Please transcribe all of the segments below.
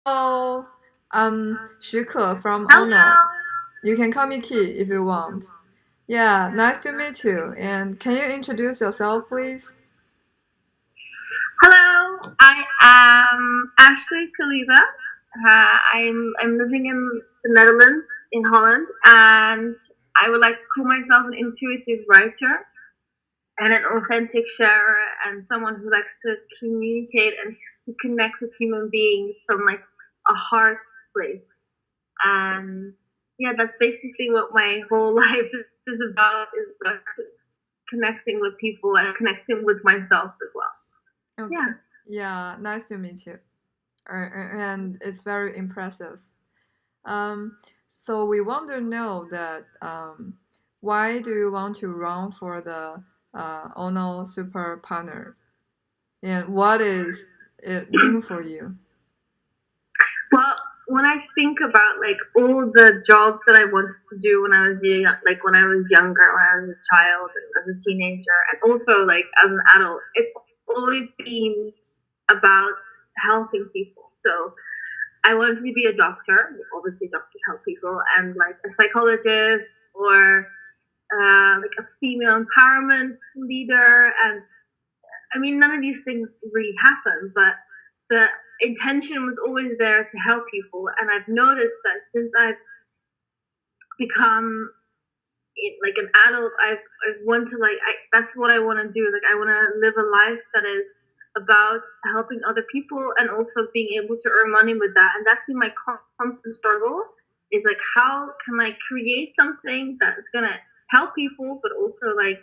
Hello, I'm Xuke from ONO. Hello. You can call me Ki if you want. Yeah, nice to meet you. And can you introduce yourself, please? Hello. I am Ashley Khalifa. I'm living in the Netherlands, in Holland, and I would like to call myself an intuitive writer and an authentic sharer and someone who likes to communicate and to connect with human beings from like a heart place. And yeah, that's basically what my whole life is about, is connecting with people and connecting with myself as well. Yeah. Okay. Yeah, nice to meet you. And it's very impressive. Um, so we want to know that why do you want to run for the ONO Super Partner? And what is it mean for you? Well, when I think about like all the jobs that I wanted to do when I was young, like when I was younger, when I was a child, and as a teenager, and also like as an adult, it's always been about helping people. So I wanted to be a doctor. Obviously, doctors help people, and like a psychologist or like a female empowerment leader. And I mean, none of these things really happen, but the intention was always there to help people. And I've noticed that since I've become like an adult, I want to like that's what I want to do. Like I want to live a life that is about helping other people and also being able to earn money with that. And that's been my constant struggle. Is like how can I create something that's gonna help people, but also like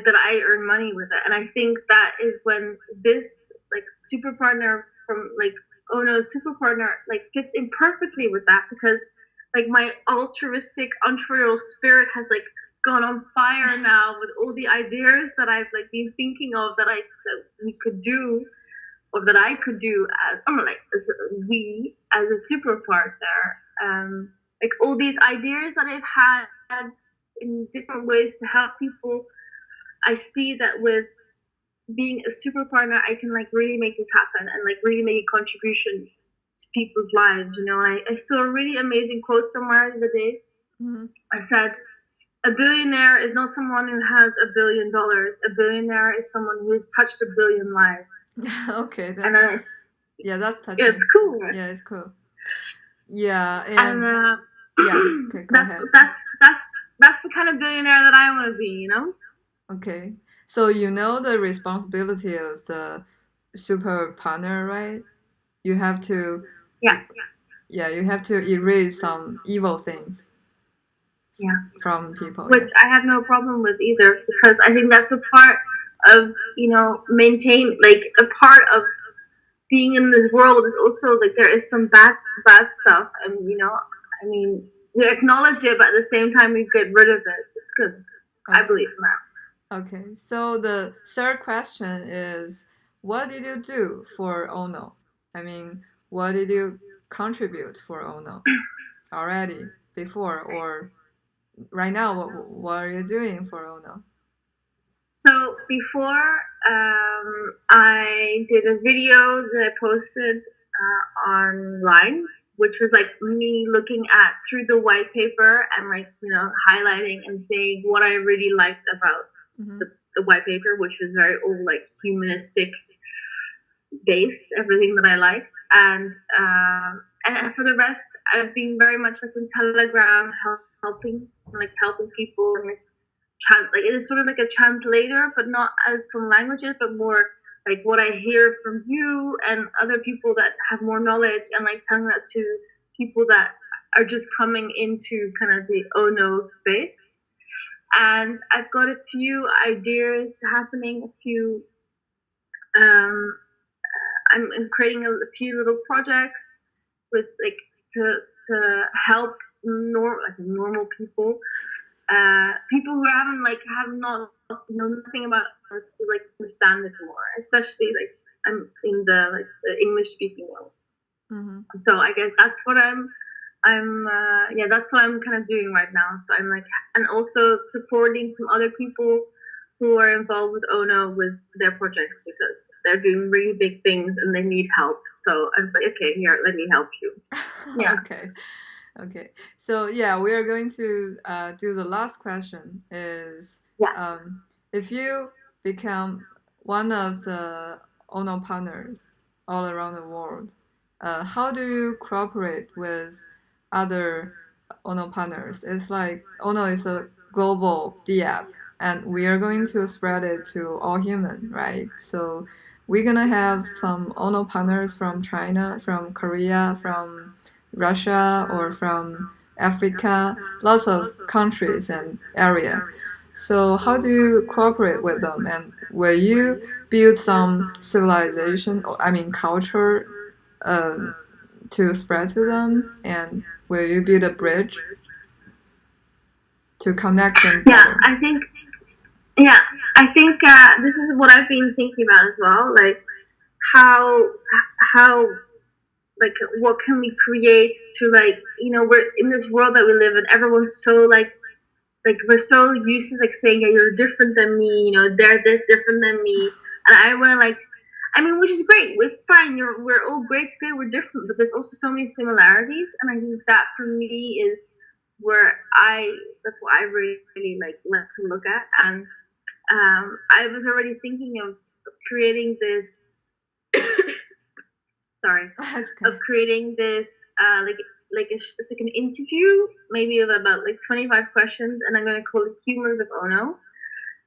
that I earn money with it. And I think that is when this like super partner from like Ono super partner like fits in perfectly with that, because like my altruistic entrepreneurial spirit has like gone on fire now with all the ideas that I've like been thinking of that we could do, or that I could do as or like as we as a super partner. Like all these ideas that I've had in different ways to help people, I see that with being a super partner, I can like really make this happen and like really make a contribution to people's lives. You know, I saw a really amazing quote somewhere the other day. Mhm. I said, "A billionaire is not someone who has $1 billion. A billionaire is someone who has touched 1 billion lives." Okay, And that's then yeah, that's it's touching. cool, right? Yeah, it's cool. Yeah, And and yeah, okay, go that's ahead. that's the kind of billionaire that I want to be. You know? Okay. So you know the responsibility of the super partner, right? You have to, Yeah, yeah, you have to erase some evil things yeah. from people, yeah. Which I have no problem with either, because I think that's a part of, maintain like a part of being in this world is also like there is some bad stuff, and I mean, we acknowledge it, but at the same time we get rid of it. It's good. I Okay. believe in that. Okay. So the third question is, what did you do for Ono? I mean, what did you contribute for Ono already before or right now? What are you doing for Ono? So before, I did a video that I posted online, which was like me looking at through the white paper and like highlighting and saying what I really liked about Mm-hmm. the white paper, which was very all like humanistic based, everything that I like. And for the rest, I've been very much like in Telegram, helping people, and like it is sort of like a translator, but not as from languages, but more like what I hear from you and other people that have more knowledge, and like telling that to people that are just coming into kind of the Ono space. And I've got a few ideas happening, a few um, I'm creating a few little projects with like to help normal people, people who have not know nothing about it, to like understand it more, especially like I'm in the English speaking world. Mm-hmm. So I guess that's what I'm that's what I'm kind of doing right now. So I'm like, and also supporting some other people who are involved with ONO with their projects because they're doing really big things and they need help. So I was like, okay, here, let me help you. Yeah. Okay. Okay. So yeah, we are going to do the last question is Yeah. if you become one of the ONO partners all around the world, how do you cooperate with other ONO partners? It's like ONO is a global D app, and we are going to spread it to all human, right? So we're gonna have some ONO partners from China, from Korea, from Russia, or from Africa, lots of countries and area. So how do you cooperate with them? And will you build some civilization, or I mean culture, um, to spread to them? And will you build a bridge to connect them Yeah, better? I think yeah, I think this is what I've been thinking about as well. Like how how like what can we create to like we're in this world that we live in. Everyone's so like we're so used to like saying, yeah, you're different than me. They're this different than me, and I want to like. I mean, which is great. It's fine. We're all great. It's great. We're different, but there's also so many similarities, and I think that for me is where that's what I really, really like to look at. And I was already thinking of creating this. Sorry, That's of okay. creating this it's like an interview, maybe of about like 25 questions, and I'm gonna call it Humors of Ono.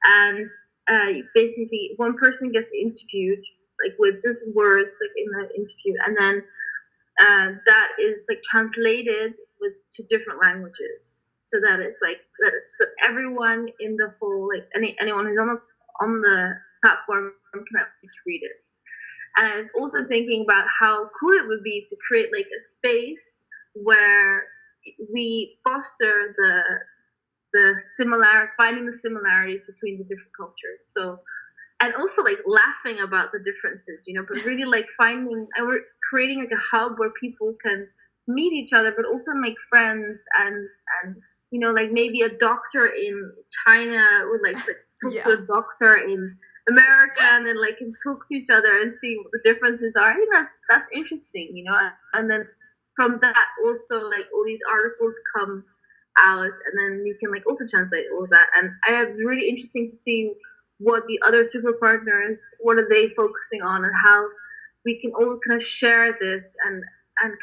And basically, one person gets interviewed like with just words like in the interview, and then that is like translated with to different languages, so that it's like that it's for everyone in the whole anyone who's on the platform can at least read it. And I was also thinking about how cool it would be to create like a space where we foster finding the similarities between the different cultures. So and also like laughing about the differences, but really like finding and we're creating like a hub where people can meet each other, but also make friends and like maybe a doctor in China would like talk to Yeah. a doctor in America and then like can talk to each other and see what the differences are. I think that's interesting, and then from that also like all these articles come out and then you can like also translate all of that. And I have really interesting to see what the other super partners, what are they focusing on, and how we can all kind of share this and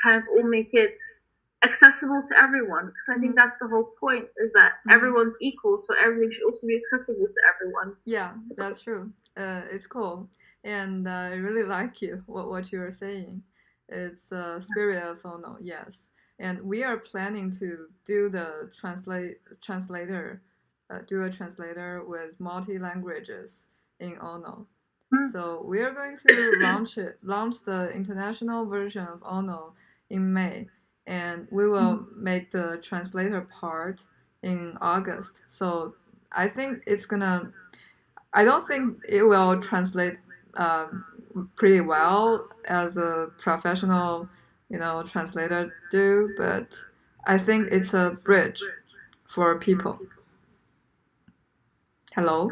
kind of all make it accessible to everyone, because I think Mhm. that's the whole point, is that Mhm. everyone's equal, so everything should also be accessible to everyone. Yeah, that's true. It's cool, and I really like what you are saying. It's the spirit of Ono, yes. And we are planning to do the translator, do a translator with multi languages in Ono. Mm. So we are going to launch the international version of Ono in May, and we will make the translator part in August. So I think it's gonna I don't think it will translate pretty well as a professional, translator do, but I think it's a bridge for people. Hello?